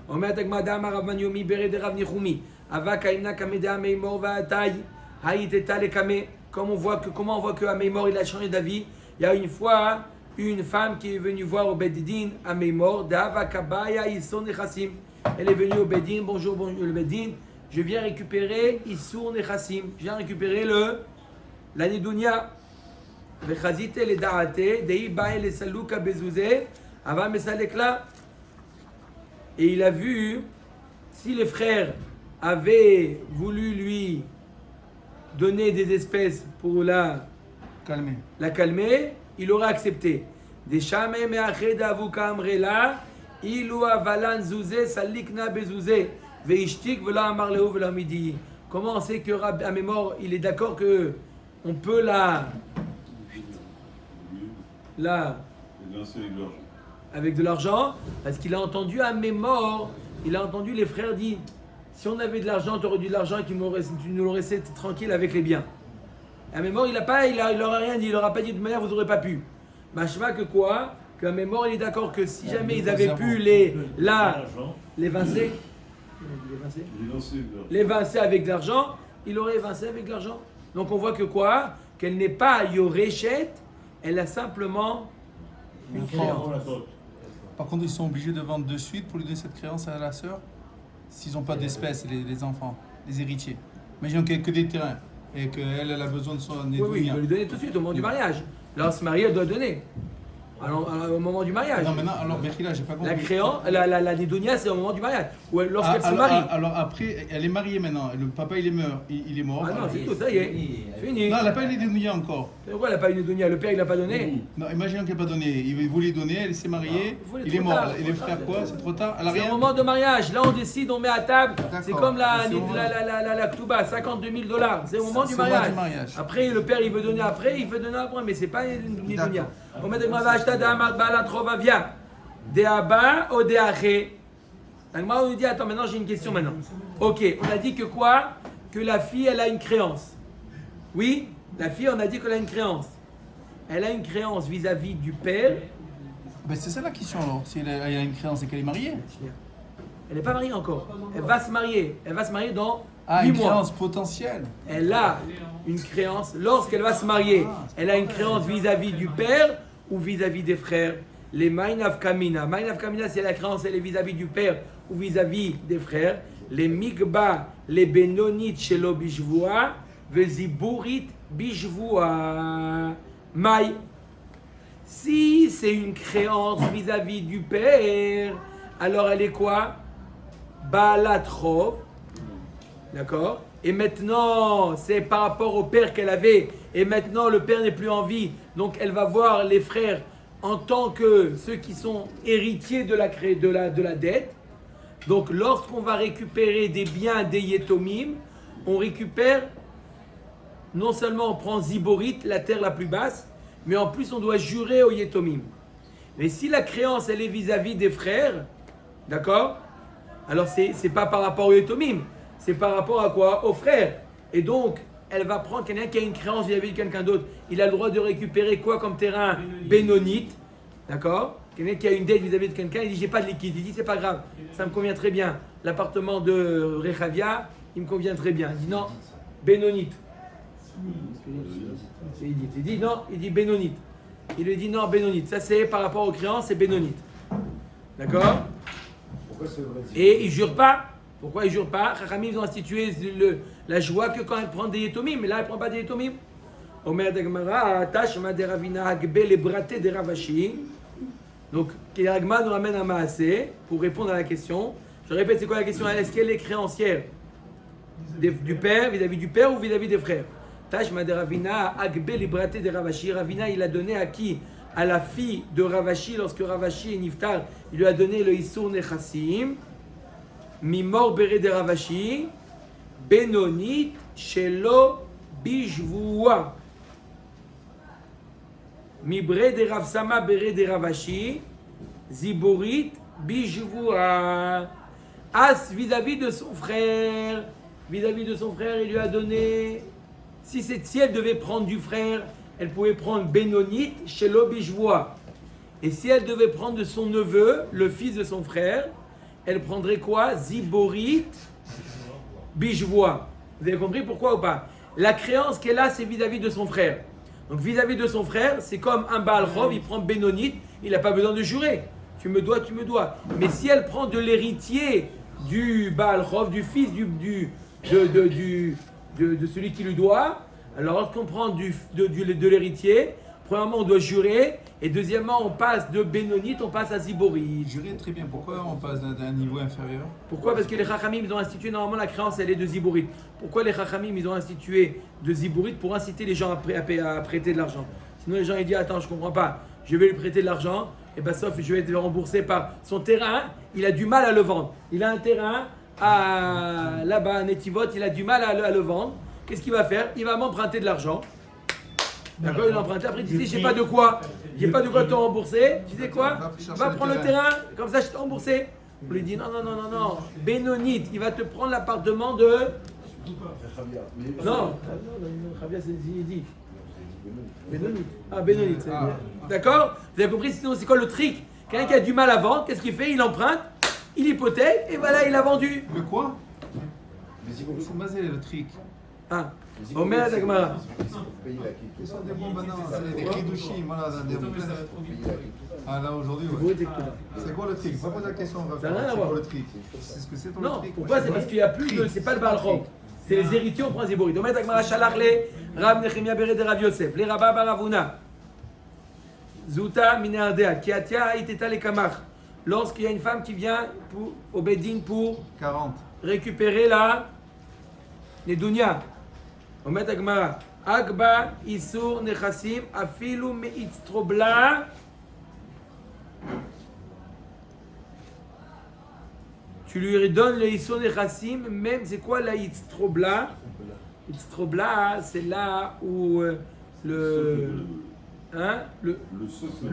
A: אומרת הגמרא דאמר רב מניומי ברד רב ניחומי, אבק האמנה כמדעה מימור והתאי, האיתתה לקמה. Comment on voit que Amémor il a changé d'avis. Il y a une fois une femme qui est venue voir au Beddin Amémor, Dava Kabaya Issour Nechassim. Elle est venue au Beddin, bonjour le Beddin, je viens récupérer Issour Nechassim, je viens récupérer la Nidounia. Vechazite le Daate, Dei Bae le Salouka Bezouze, Ava Mesalekla. Et il a vu si les frères avaient voulu lui donner des espèces pour la calmer, il aurait accepté. Des chamé me'ached avuka amrela, ilu avalan zouze salikna bezouze, veishtik vela amar lehu vela midi. Comment on sait que Rabbi Amémor, il est d'accord que on peut avec de l'argent, parce qu'il a entendu Amémor, il a entendu les frères dire. Si on avait de l'argent, tu aurais dû de l'argent et tu nous l'aurais laissé tranquille avec les biens. Amémor, il n'aurait rien dit, il n'aura pas dit de manière, vous n'aurez pas pu. Machma que quoi? Qu'Amémor, il est d'accord que si jamais ils avaient pu les évincer avec de l'argent, il aurait évincé avec de l'argent. Donc on voit que quoi? Qu'elle n'est pas Yoreshet, elle a simplement une créance.
B: Par contre, ils sont obligés de vendre de suite pour lui donner cette créance à la sœur s'ils n'ont pas d'espèces, les enfants, les héritiers. Imaginons qu'il n'y a que des terrains et qu'elle a besoin de son
A: Oui, il doit lui donner tout de suite au moment du mariage. Lorsqu'elle se marie, elle doit donner. Alors, au moment du mariage.
B: Non, maintenant, alors, Berkila, j'ai pas compris.
A: La créance, la Nidounia, c'est au moment du mariage. Ou lorsqu'elle se marie.
B: Alors, après, elle est mariée maintenant. Le papa, il est mort.
A: Ah non, c'est tout, ça y est. Fini.
B: Non, elle n'a pas eu les Nidounia encore.
A: Pourquoi elle n'a pas eu une Nidounia? Le père, il n'a pas donné.
B: Non, imaginons qu'elle n'a pas donné. Il voulait donner, elle s'est mariée. Il est mort. Et les frères, quoi? C'est trop tard?
A: C'est au moment de mariage. Là, on décide, on met à table. C'est comme la Ktuba, $52 000. C'est au moment du mariage. Après, le père, il veut donner après, mais c'est pas une Nidounia. On met de Mavashta d'Amad Balat Rovavia. De Abba ou de Aché. On nous dit, attends, maintenant j'ai une question maintenant. Ok, on a dit que quoi? Que la fille, elle a une créance. Oui, la fille, on a dit qu'elle a une créance. Elle a une créance vis-à-vis du père.
B: Ben c'est ça la question alors. Si elle a une créance et qu'elle est mariée.
A: Elle n'est pas mariée encore. Elle va se marier. Elle va se marier dans 8 mois.
B: Une créance potentielle.
A: Elle a une créance. Lorsqu'elle va se marier, elle a une créance vis-à-vis du père ou vis-à-vis des frères. Les Maïnav Kamina. Maïnav Kamina, c'est la créance, elle est vis-à-vis du père ou vis-à-vis des frères. Les Mikba, les Benonit Shelo Bishvoa, Veziburit Bishvoa. Maï. Si c'est une créance vis-à-vis du père, alors elle est quoi? Balatrov. D'accord? Et maintenant, c'est par rapport au père qu'elle avait. Et maintenant, le père n'est plus en vie. Donc, elle va voir les frères en tant que ceux qui sont héritiers de la dette. Donc, lorsqu'on va récupérer des biens des Yetomim, on récupère, non seulement on prend Ziborit, la terre la plus basse, mais en plus on doit jurer aux Yetomim. Mais si la créance, elle est vis-à-vis des frères, d'accord? Alors, c'est pas par rapport aux Yetomim, c'est par rapport à quoi? Aux frères. Et donc, elle va prendre quelqu'un qui a une créance vis-à-vis de quelqu'un d'autre. Il a le droit de récupérer quoi comme terrain? Bénonite. D'accord? Quelqu'un qui a une dette vis-à-vis de quelqu'un, il dit j'ai pas de liquide. Il dit c'est pas grave, ça me convient très bien. L'appartement de Rechavia, il me convient très bien. Il dit non, Bénonite. Il dit non, il dit Bénonite. Il lui dit non, Bénonite. Ça c'est par rapport aux créances, c'est Bénonite. D'accord?
C: Pourquoi c'est vrai?
A: Et il jure pas. Pourquoi ils ne jurent pas? Chachamim, ils ont institué la joie que quand elle prend des Yetomim, mais là elle ne prend pas des Yetomim. Omer d'Agmara, Tashma de Ravina Agbe les braté de Ravashi. Donc, Agma nous ramène à Maasé pour répondre à la question. Je répète, c'est quoi la question? Est-ce qu'elle est créancière du père, vis-à-vis du père ou vis-à-vis des frères? Tashma de Ravina Agbe les braté de Ravashi. Ravina, il a donné à qui? À la fille de Ravashi, lorsque Ravashi est Niftar, il lui a donné le Issour Nechassim. Mimor bere de Ravashi, Benonit shelo bishvua. Mibre de Ravsama bere de Ravashi, Ziborit bishvua. As vis-à-vis de son frère, il lui a donné. Si elle devait prendre du frère, elle pouvait prendre Benonit shelo bishvua. Et si elle devait prendre de son neveu, le fils de son frère, elle prendrait quoi? Ziborit Bijvoa. Vous avez compris pourquoi ou pas? La créance qu'elle a, c'est vis-à-vis de son frère. Donc vis-à-vis de son frère, c'est comme un Baal Chov, il prend Bénonite, il n'a pas besoin de jurer. Tu me dois, tu me dois. Mais si elle prend de l'héritier du Baal Chov, du fils de celui qui lui doit, alors lorsqu'on prend de l'héritier, premièrement on doit jurer, et deuxièmement on passe de Bénonite, on passe à Ziborit.
B: Jurer très bien. Pourquoi on passe d'un niveau inférieur?
A: Pourquoi? Parce que les Chachamim, ils ont institué, normalement la créance elle est de Ziborit. Pourquoi les Chachamim, ils ont institué de Ziborit? Pour inciter les gens à prêter de l'argent. Sinon les gens ils disent, attends, je comprends pas, je vais lui prêter de l'argent, et bien sauf je vais être remboursé par son terrain, il a du mal à le vendre. Il a un terrain là-bas à Netivot, il a du mal à le vendre. Qu'est-ce qu'il va faire? Il va m'emprunter de l'argent. D'accord, il a emprunté. Après, il dit, j'ai pas de quoi te rembourser. Tu sais quoi? Va prendre le terrain, comme ça je t'ai remboursé. On lui dit, non. Bénonite, il va te prendre l'appartement de. Non, Javier, c'est dit. Bénonite. Ah, Bénonite. D'accord? Vous avez compris? Sinon, c'est quoi le trick? Quelqu'un qui a du mal à vendre, qu'est-ce qu'il fait? Il emprunte, il hypothèque, et voilà, il a vendu.
B: Le quoi? C'est basé le trick.
A: Ah, Omer Dagmara.
B: Ce sont des bons bananes, c'est des kidushim, voilà, Ah là aujourd'hui, ouais. C'est quoi le trick? Pas poser la question, on va
A: Ça n'a rien à
B: faire. C'est
A: voir.
B: quoi le trick? C'est ce que c'est ton
A: Non,
B: trick?
A: pourquoi? C'est parce qu'il n'y a plus de. C'est pas le Baal Chov. C'est les héritiers, on prend Ziborit. Omer Dagmara Shalach le Rav Nechemia Bered Rav Yosef, les Rabba Baravuna. Zuta Mineardea, Kiatia Iteta le Kamach. Lorsqu'il y a une femme qui vient au Bedin pour
B: 40.
A: récupérer les dunya. Omet Agmara. Agba Isur Nechassim Afilu Meitztrobla. Tu lui donnes le Isur Nechassim, même c'est quoi la Itztrobla? Itztrobla, c'est là où le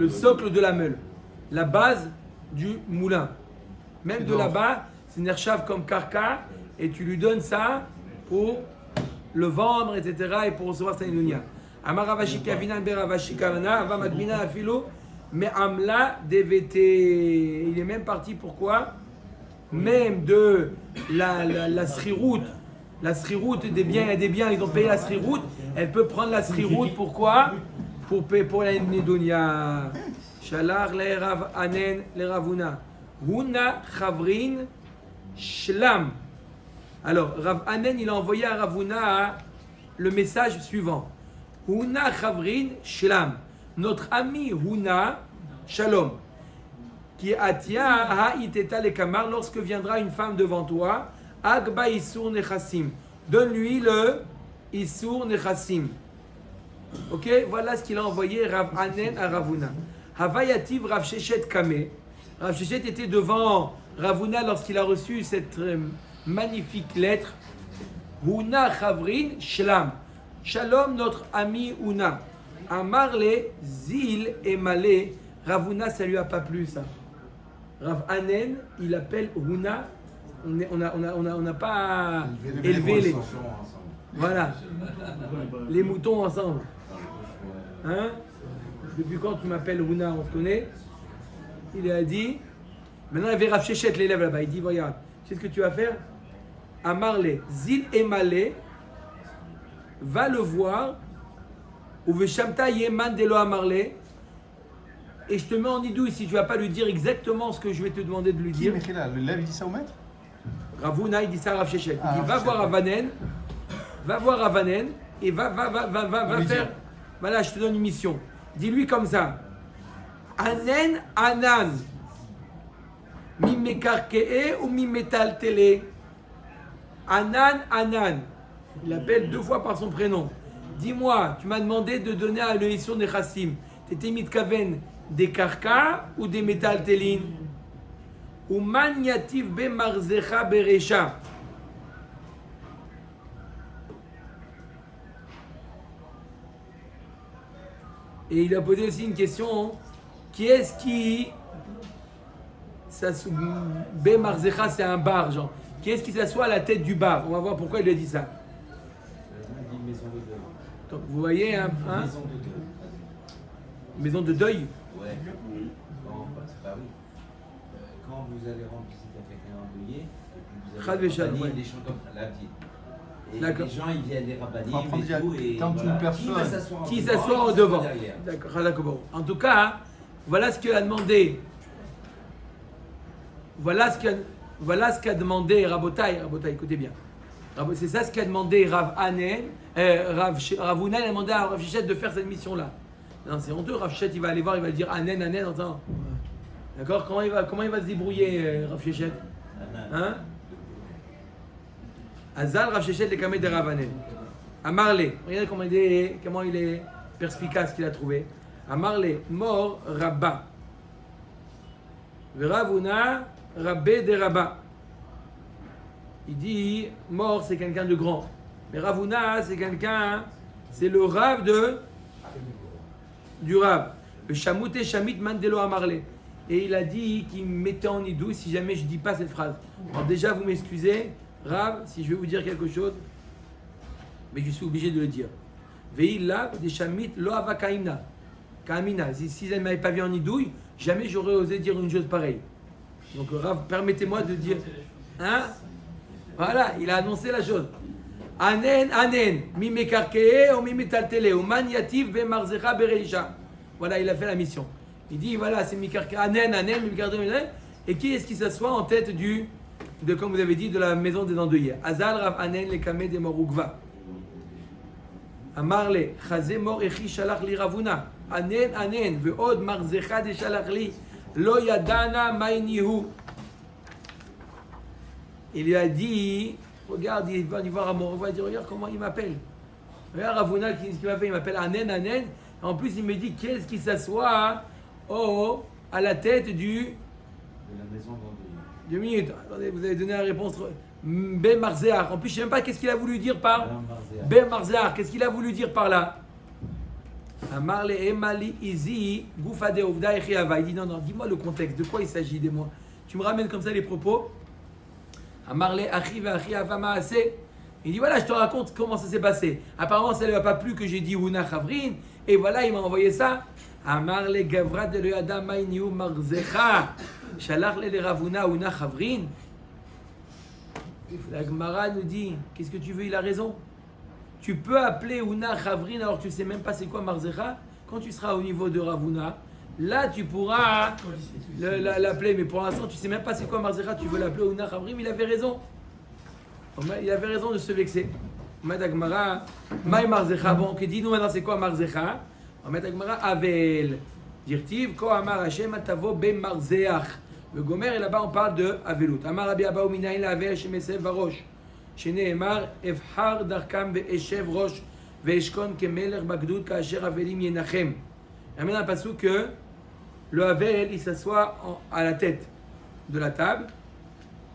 A: socle de la meule, la base du moulin. Même de là-bas, c'est Nershav comme Karka, et tu lui donnes ça pour le vendre, etc., et pour recevoir sa inunia. Amar Ravashi Kavinan Beravashi Kavana, Ava Madbina Afilo, mais Amla DVT. Il est même parti, pourquoi? Même de la sriroute. La sriroute des biens, il y a des biens, ils ont payé la sriroute. Elle peut prendre la sriroute, pourquoi? Pour la Nedonia. Shalar le Rav Anen le Ravuna. Huna Chavrin Shlam. Alors, Rav Anen, il a envoyé à Ravuna le message suivant. Huna Chavrin Shlam. Notre ami Huna, Shalom, qui atia ha'iteta le kamar, lorsque viendra une femme devant toi, Agba Isur Nechassim. Donne-lui le Isur Nechassim. Ok, voilà ce qu'il a envoyé Rav Anen à Ravuna. Havayativ Rav Shechet Kame. Rav Shechet était devant Ravuna lorsqu'il a reçu cette magnifique lettre. Huna Chavrin Shlam. Shalom, notre ami Huna. Amarle Zil et Malé. Ravuna, ça lui a pas plu ça. Rav Anen, il appelle Huna. On n'a pas élevé les. Voilà. Les moutons ensemble. Hein? Depuis quand tu m'appelles Huna, on se connaît? Il a dit. Maintenant, il y avait Rav Shechet, l'élève là-bas. Il dit, regarde, tu sais ce que tu vas faire? Amarle, Zil et Malé, va le voir. Ou Veshamta Yeman Delo Amarle. Et je te mets en idouille si tu ne vas pas lui dire exactement ce que je vais te demander de lui
B: Qui,
A: dire.
B: Mechila, l'élève, il dit ça au maître?
A: Ravuna, il dit ça à Rav Shechet.
B: Ah,
A: Il dit,
B: Rav
A: va voir Ravanen. Va voir Ravanen et va faire. Voilà, je te donne une mission. Dis-lui comme ça. Anen Anan. Mi mekarkee ou mi metal télé. Anan Anan. Il appelle 2 fois par son prénom. Dis-moi, tu m'as demandé de donner à l'émission des Chassim. T'étais mitkaven des karka ou des métal télin? Ou magnatif be marzecha berecha. Et il a posé aussi une question. Qui est-ce qui... Be marzecha, c'est un bar, genre. Qui est-ce qui s'assoit à la tête du bar? On va voir pourquoi il a dit ça. Donc, vous voyez, hein,
D: Maison de deuil.
A: maison de deuil.
D: Ouais. Non, c'est pas oui. quand vous allez rendre visite à quelqu'un endeuillé, vous
A: Chad
D: avez
A: Veshalom,
D: les
A: ouais.
D: rabbanim, les chanteurs, la petite. Et
A: D'accord.
D: les gens, ils viennent les rabbanim
B: Faut apprendre déjà,
D: et tout. Et
B: quand une
D: voilà.
B: personne-
D: Qui va s'asseoir en
A: Qui
D: devant,
A: s'assoit au
D: qui
A: devant.
D: derrière.
A: D'accord, Khadakobor. En tout cas, voilà ce qu'a demandé. Voilà ce qu'a demandé Rabotai. Rabotai, écoutez bien. C'est ça ce qu'a demandé Rav Anen. Ravuna, il a demandé à Rav Shechet de faire cette mission-là. Non, c'est honteux. Rav Shechet, il va aller voir, il va dire Anen, Anen, entends. D'accord, comment il va se débrouiller, Rav Shechet? Hein? Azal Rav Shechet les kameh de Rav Anen. Amarle, regardez comment il est perspicace qu'il a trouvé. Amarle, mort Rabba. Ravuna, Rabbe de Rabba. Il dit, mort c'est quelqu'un de grand. Mais Ravuna c'est quelqu'un, c'est le Rav du Rav. Le Shamoute Shamit Mandelo Amarle. Et il a dit qu'il me mettait en idou si jamais je dis pas cette phrase. Alors déjà vous m'excusez, Rav, si je vais vous dire quelque chose, mais je suis obligé de le dire. Veilla des Shamit Lo Ava Kaimna. Kaimina. Si elle ne m'avait pas vu en idouille, jamais j'aurais osé dire une chose pareille. Donc Rav, permettez-moi de dire. Hein? Voilà, il a annoncé la chose. Anen, mi mekarkee ou mi metaltele, ou man yativ be marzecha bereisha. Voilà, il a fait la mission. Il dit, voilà, c'est mikarkee, anen, mi mekarkee, et qui est-ce qui s'assoit en tête de, comme vous avez dit, de la maison des endeuillés? Azal Rav Anen le kameh de Morugva. Amarle, chazé mor echi shalach li Ravuna. Anen, ve'od marzecha de shalach li. Lo yadana mainihu. Il lui a dit, regarde, il va voir Amor, il va dire, regarde comment il m'appelle. Regarde Ravuna, qu'est-ce qu'il m'a fait? Il m'appelle Anen. En plus, il me dit, qu'est-ce qui s'assoit à la tête
D: De la maison d'endeuillé.
A: 2 minutes. Attendez, vous avez donné la réponse. Ben Marzéar. En plus, je ne sais même pas qu'est-ce qu'il a voulu dire par
D: Madame Marzéar.
A: Ben Marzéar. Qu'est-ce qu'il a voulu dire par là? Amarle Emali Izi Goufade Ovda Echiava. Il dit non, dis-moi le contexte. De quoi il s'agit? Dis-moi. Tu me ramènes comme ça les propos. Amarle Achiva Echiava Maase. Il dit voilà, je te raconte comment ça s'est passé. Apparemment, ça ne lui a pas plu que j'ai dit Una Chavrin. Et voilà, il m'a envoyé ça. Amarle Gavra de Leada Mainiu Marzecha. Shalach le Ravuna Una Chavrin. La Gemara nous dit, qu'est-ce que tu veux? Il a raison. Tu peux appeler Una Chavrin alors que tu ne sais même pas c'est quoi Marzecha. Quand tu seras au niveau de Ravuna, là tu pourras l'appeler. Mais pour l'instant, tu ne sais même pas c'est quoi Marzecha. Tu veux l'appeler Una Chavrin. Il avait raison. Il avait raison de se vexer. La Gemara, Maï Marzecha. Bon, dis-nous maintenant c'est quoi Marzecha. La Gemara, Avel. Dirtiv, Ko Amar Hashem Atavo Be Marzeach. Le Gomer, et là-bas, on parle de Avelut. Amar Rabbi Abba Uminaïn Lavel Shemesev Varosh. Sheneemar Efhar Darkam Ve'eshev Rosh Ve'eshkon Kemeler Bagdoud Kaasher Avelim Yenachem. Il y a maintenant un passage que le Havel, il s'assoit à la tête de la table.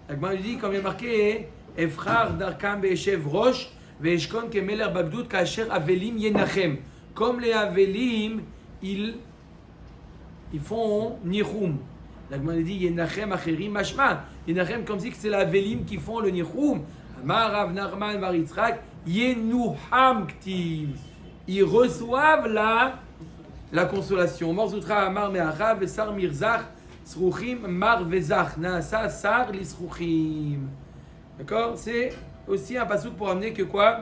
A: La Gemara lui dit, comme il est marqué, Efhar Darkam Ve'eshev Rosh Ve'eshkon Kemeler Bagdoud Kaasher Avelim Yenachem. Comme les Avelim, ils font Nichum. La Gemara dit Yenachem Acherim Mashma. Yenachem comme si c'est la Velim qui font le Nichum. Amar Rav Nachman Bar Yitzchak Yenuham Ktiv. Ils reçoivent la consolation. Morzoutra Amar Me'achav Vesar Mirzach Sruchim Mar Vezach Naasa Sar Lisruchim. D'accord? C'est aussi un passouk pour amener que quoi?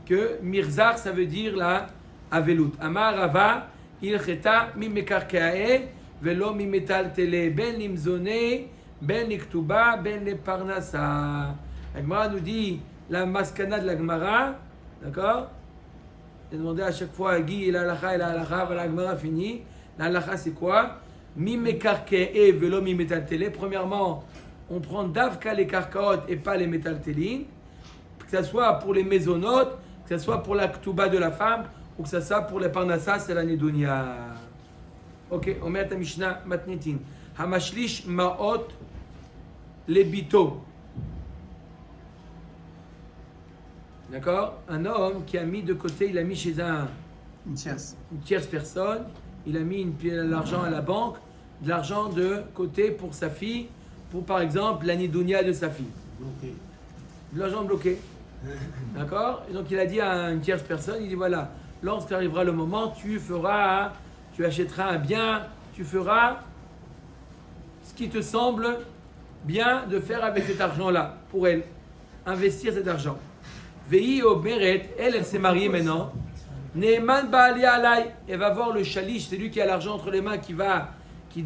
A: Que Mirzach ça veut dire la Avelut. Amar Rava Ilcheta Mimekarkeae Velo mimetaltele ben limzone ben liktuba ben le parnasa. La Gemara nous dit la maskana de la Gemara, d'accord? J'ai demandé à chaque fois à Guy et la halakha, la Gemara finit. La halakha c'est quoi? Mimekarkee velo mimetaltele. Premièrement, on prend davka les karkaot et pas les métaltélines, que ce soit pour les mésonotes, que ce soit pour la ktuba de la femme, ou que ce soit pour les parnasa, c'est la nedonia. Ok, on met à Mishnah Matnitin. Hamashlish Maot Lebito. D'accord? Un homme qui a mis de côté, il a mis chez
B: Une tierce.
A: une tierce personne, il a mis l'argent à la banque, de l'argent de côté pour sa fille, pour par exemple l'anidonia de sa fille.
F: Bloqué.
A: De l'argent bloqué. D'accord? Et donc il a dit à une tierce personne, il dit voilà, lorsqu'arrivera le moment, tu achèteras un bien, tu feras ce qui te semble bien de faire avec cet argent-là, pour elle. Investir cet argent. Vehi Oberet, elle s'est mariée maintenant. Neeman Baali Alay, elle va voir le chalish, c'est lui qui a l'argent entre les mains, qui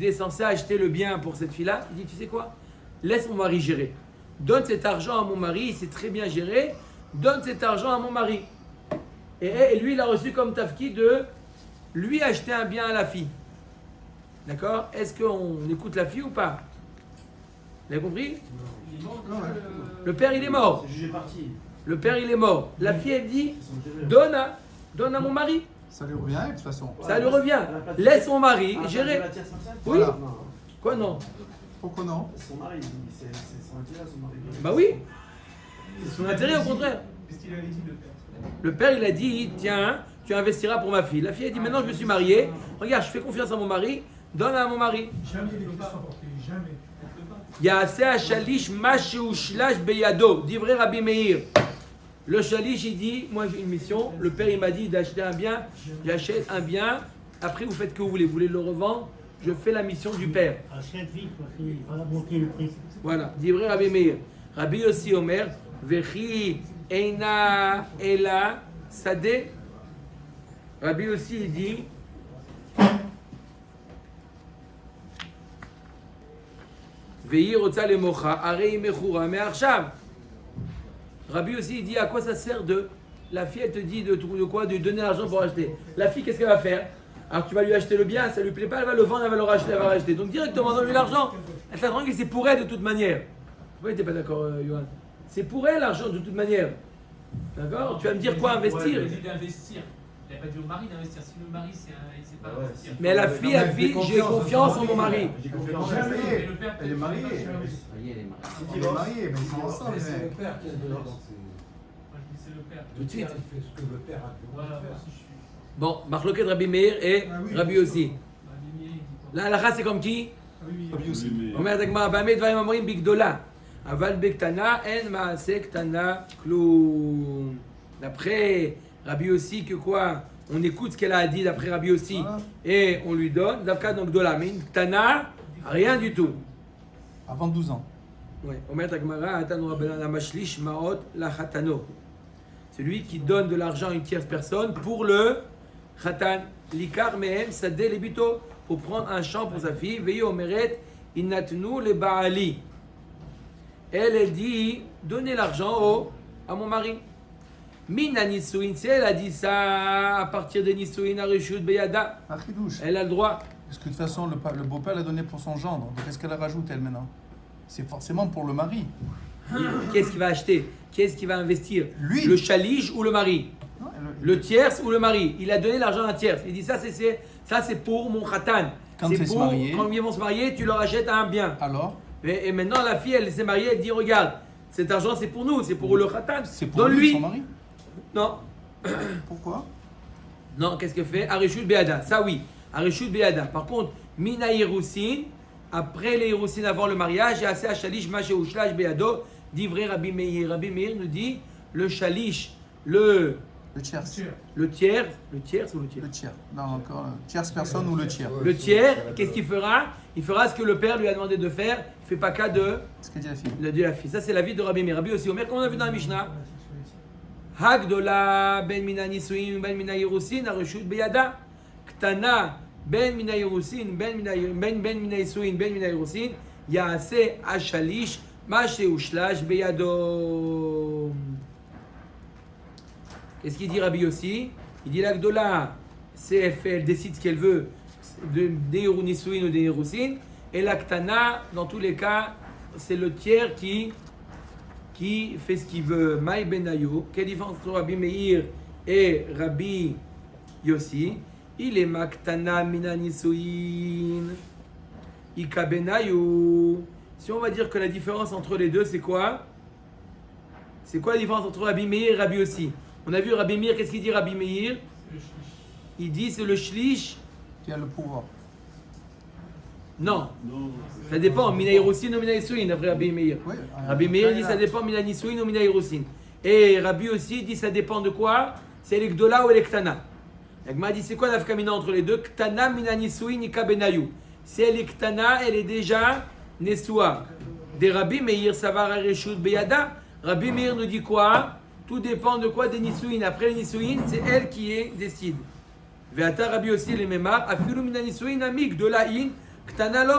A: est censé acheter le bien pour cette fille-là. Il dit, tu sais quoi? Laisse mon mari gérer. Donne cet argent à mon mari, il sait très bien gérer. Donne cet argent à mon mari. Et lui, il a reçu comme tafki de lui acheter un bien à la fille. D'accord? Est-ce qu'on écoute la fille ou pas? Vous avez compris? Le père, il est mort.
F: C'est jugé parti.
A: Le père, il est mort. La fille, elle dit, donne à mon mari.
B: Ça lui revient, de toute façon.
A: Ça lui revient. Laisse mon mari gérer. Oui.
B: Voilà.
A: Quoi, non?
B: Pourquoi non?
G: Son mari, c'est son intérêt, son mari.
A: Bah oui. C'est son intérêt, au contraire.
G: Qu'est-ce qu'il avait dit le père?
A: Le père, il a dit, tiens, tu investiras pour ma fille. La fille a dit, maintenant je me suis mariée. Regarde, je fais confiance à mon mari. Donne à mon mari.
G: Jamais les questions portées, jamais.
A: Ya'aseh shalish masheu shlash beyado. Divrei Rabbi Meir. Le chalish, il dit, moi j'ai une mission. Le père, il m'a dit d'acheter un bien. J'achète un bien. Après, vous faites ce que vous voulez. Vous voulez le revendre? Je fais la mission du père.
F: Achète vite parce qu'il va monter le prix.
A: Voilà. Divrei Rabbi Meir. Rabbi Yossi Omer. Vechi eina ela sade. Rabbi aussi, il dit. Vehi rotza le mocha, arei mechura me'arshav. Rabbi aussi, il dit à quoi ça sert de. La fille, elle te dit de quoi? De lui donner l'argent pour acheter. La fille, qu'est-ce qu'elle va faire? Alors tu vas lui acheter le bien, ça lui plaît pas, elle va le vendre, elle va le racheter, elle va racheter. Donc directement, donne-lui l'argent. Elle s'attend que c'est pour elle de toute manière. Pourquoi t'es pas d'accord, Johan? C'est pour elle l'argent de toute manière. D'accord? Tu vas me dire quoi investir?
H: Il a dit d'investir. Il n'a pas dit au mari d'investir. Si le mari, il ne sait pas investir.
A: Mais la fille a dit j'ai confiance en mon mari.
G: J'ai confiance.
H: Mais le père,
C: Elle est mariée.
D: Elle est mariée.
B: Elle est mariée, mais ils sont ensemble.
C: C'est le
B: mais-
C: père qui a donné.
H: moi, je dis c'est le père.
A: Tout de suite.
C: Il fait ce que le père a pu
H: Voilà, moi
C: faire.
H: aussi, je suis.
A: Bon, Marloquet Rabbi Meir et Rabbi aussi.
H: Rabbi Meir, il dit quoi?
A: La halakha, c'est comme qui?
G: Rabbi aussi.
A: Omer Dagmar, Bamet Vaim Amorim Bigdola. Aval Bektana, En Maase Ktana Kloum. D'après Rabbi aussi, que quoi? On écoute ce qu'elle a dit d'après Rabbi aussi
B: Voilà.
A: et on lui donne. Davka donc Gdola. Mais une Ktana, rien du tout.
B: Avant 12 ans.
A: Ouais. Omer Dagmara, Atano Rabbanan Amashlish Maot Lachatano. Celui qui donne de l'argent à une tierce personne pour le Khatan. Likar Mehem Sadeh Lebito. Pour prendre un champ pour sa fille. Veillez Omeret Inatnu le Baali. Elle dit, donnez l'argent à mon mari. Mina Nisouin, c'est elle a dit ça à partir de Nisouin à Reshut Beyada.
B: Un chidouche.
A: Elle a le droit.
B: Parce que de toute façon, le beau-père l'a donné pour son gendre. Donc qu'est-ce qu'elle rajoute, elle, maintenant? C'est forcément pour le mari.
A: Qui est-ce qui va acheter? Qui est-ce qui va investir?
B: Lui.
A: Le chalige ou le mari?
B: Non,
A: Le tierce ou le mari? Il a donné l'argent à un tierce. Il dit ça c'est pour mon khatan.
B: Quand
A: C'est
B: c'est se
A: pour
B: marier.
A: quand ils vont se marier, tu leur achètes un bien.
B: Alors,
A: Et maintenant la fille elle s'est mariée, elle dit regarde, cet argent c'est pour nous, c'est pour le khatan.
B: c'est pour lui,
A: Donne-lui.
B: son mari?
A: Non.
B: Pourquoi?
A: Non, qu'est-ce qu'elle fait? Areshut Beada, ça oui. Areshut Beada. Par contre, Mina Yerousin, après les Yerousin, avant le mariage, et assez à Shalish, Maché ou Shlash Beado, d'Ivré Rabbi Meir. Rabbi Meir nous dit le Shalish,
B: Le tiers.
A: le tiers ou le tiers?
B: Le tiers. Non, encore. Tierce personne ou le tiers.
A: Le tiers, qu'est-ce qu'il fera? Il fera ce que le père lui a demandé de faire. Il ne fait pas cas de
B: Ce que dit la fille.
A: la fille. Ça, c'est la vie de Rabbi Meir. Rabbi aussi, Omer, comme on a vu dans la Mishnah. Hagdola ben mina nisuin ben mina yirusin areshut beyada. Ktana ben mina yirusin ben mina nisuin ben mina yirusin yaase ashalish ma sheushlash beyado. Qu'est-ce qu'il dit Rabbi aussi? Il dit l'Agdola, elle décide ce qu'elle veut des nisuin ou des yirusin. Et la Ktana, dans tous les cas, c'est le tiers qui fait ce qu'il veut. Maï Benayo, quelle différence entre Rabbi Meir et Rabbi Yossi? Il est Maktana Mina Nisuin. Ika Benayo. Si on va dire que la différence entre les deux, c'est quoi? C'est quoi la différence entre Rabbi Meir et Rabbi Yossi? On a vu Rabbi Meir, qu'est-ce qu'il dit Rabbi Meir? Il dit c'est le shlish.
B: Qui a le pouvoir.
A: Non, ça dépend. Mina Yerousin ou Mina Yisuin, d'après Rabbi Meir.
B: Oui.
A: Rabbi Meir dit ça dépend Mina Nisuin ou Mina Yerousin. Et Rabbi aussi dit ça dépend de quoi? C'est les Gdola ou les Ktana. L'Agma dit c'est quoi la fkamina entre les deux? Ktana Mina Nisuin Ika Benayu. Si elle est ktana, elle est déjà Nesua. Des Rabbi Meir Savar Areshut Beyada. Rabbi Meir nous dit quoi? Tout dépend de quoi? Des Nisuin. Après les Nisuin, c'est elle qui décide. Ve'ata Rabbi aussi les Memar. Afilu mina Nisuin amik de la in ktana lo.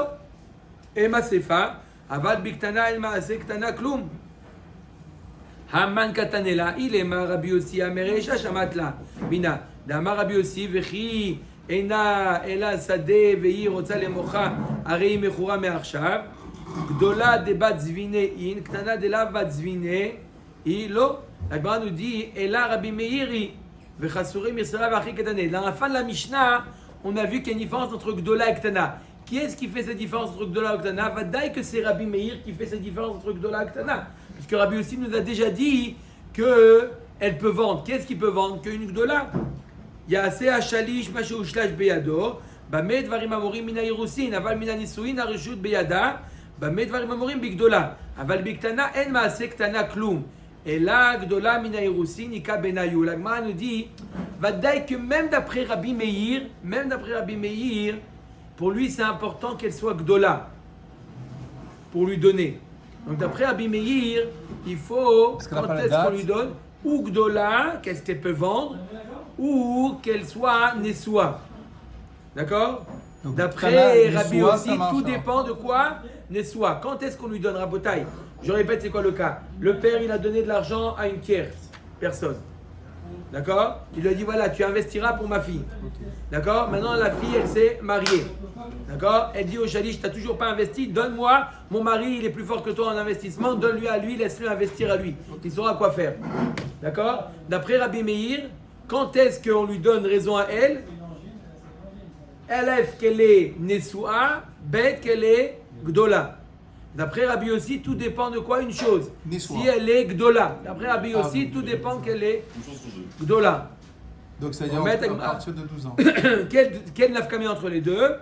A: Ema sefa. Avad biktana el maase ktana klum. Haman katanela. Il est ma Rabbi aussi ameresha shamatla. Bina. Dama Rabbi aussi vechi. Ena ela sade vehi rotsa lemocha. Arei mechura me'achshav. Gdola de bat zvine in, ktana de la bat zvine i lo. La Gemara nous dit, et là Rabbi Meiri, vechasurim yisra v'achi ketane. Dans la fin de la Mishnah, on a vu qu'il y a une différence entre Gdola et Ktana. Qui est-ce qui fait cette différence entre Gdola et Ktana? Vadaï que c'est Rabbi Meir qui fait cette différence entre Gdola et Ktana. Parce que Rabbi aussi nous a déjà dit qu'elle peut vendre. Qu'est-ce qui peut vendre? Qu'une Gdola. Ya'ase hashalish mashu shlash beyado. Bameh dvarim amorim mina irusin, aval mina nisuin arishut beyada. Bameh dvarim amorim bigdola. Aval bigtana en maase ktana klum. Et là, gdola mina irusin ika benayu. La Gemara nous dit, vadaï que même d'après Rabbi Meir, pour lui c'est important qu'elle soit gdola. Pour lui donner. Donc d'après Rabbi Meir, il faut, quand est-ce qu'on lui donne, ou gdola, qu'est-ce qu'elle peut vendre, ou qu'elle soit nesua. D'accord? D'après Rabbi aussi, tout dépend de quoi? Nesua. Quand est-ce qu'on lui donne Rabotaï? Je répète, c'est quoi le cas? Le père, il a donné de l'argent à une tierce personne. D'accord? Il lui a dit, voilà, tu investiras pour ma fille. D'accord? Maintenant, la fille, elle s'est mariée. D'accord? Elle dit au Shalish, tu n'as toujours pas investi, donne-moi, mon mari, il est plus fort que toi en investissement, donne-lui à lui, laisse-le investir à lui. Il saura quoi faire. D'accord? D'après Rabbi Meir, quand est-ce qu'on lui donne raison à elle? Elef qu'elle est Nesua, Bet qu'elle est Gdola. D'après Rabbi aussi, tout dépend de quoi? Une chose.
B: Nesua.
A: Si elle est Gdola. D'après Rabbi aussi, tout dépend qu'elle est Gdola.
B: Donc c'est-à-dire à partir de 12 ans.
A: Quel nafkami entre les deux?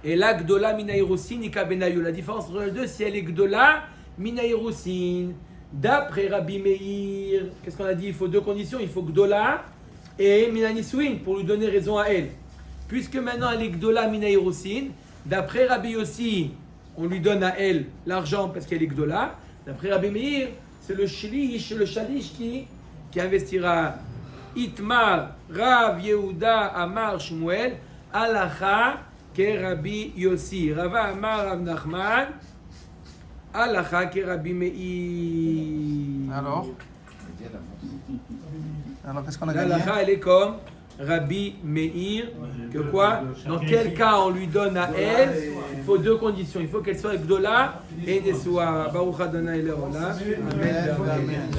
A: Et là, Gdola Minaïrosin, Ika Benayu. La différence entre les deux, si elle est Gdola Minaïrosin. D'après Rabbi Meir, qu'est-ce qu'on a dit? Il faut deux conditions. Il faut Gdola et Minanisouin pour lui donner raison à elle. Puisque maintenant elle est Gdola Minaïrosin, d'après Rabbi aussi, on lui donne à elle l'argent parce qu'elle est Gdola. D'après Rabbi Meir, c'est le Shalish qui investira. Itmar, Rav Yehuda, Amar Shmuel, Alacha, ke Rabbi Yossi. Rava Amar Rav Nachman, Alacha, ke Rabbi Meir.
B: Alors, qu'est-ce qu'on a gagné?
A: L'Alacha, elle est comme Rabbi Meir. Que quoi? Dans quel cas on lui donne à elle? Il faut deux conditions. Il faut qu'elle soit Gdola et Nesua. Baruch Adonai Leolam. Amen.
C: Amen.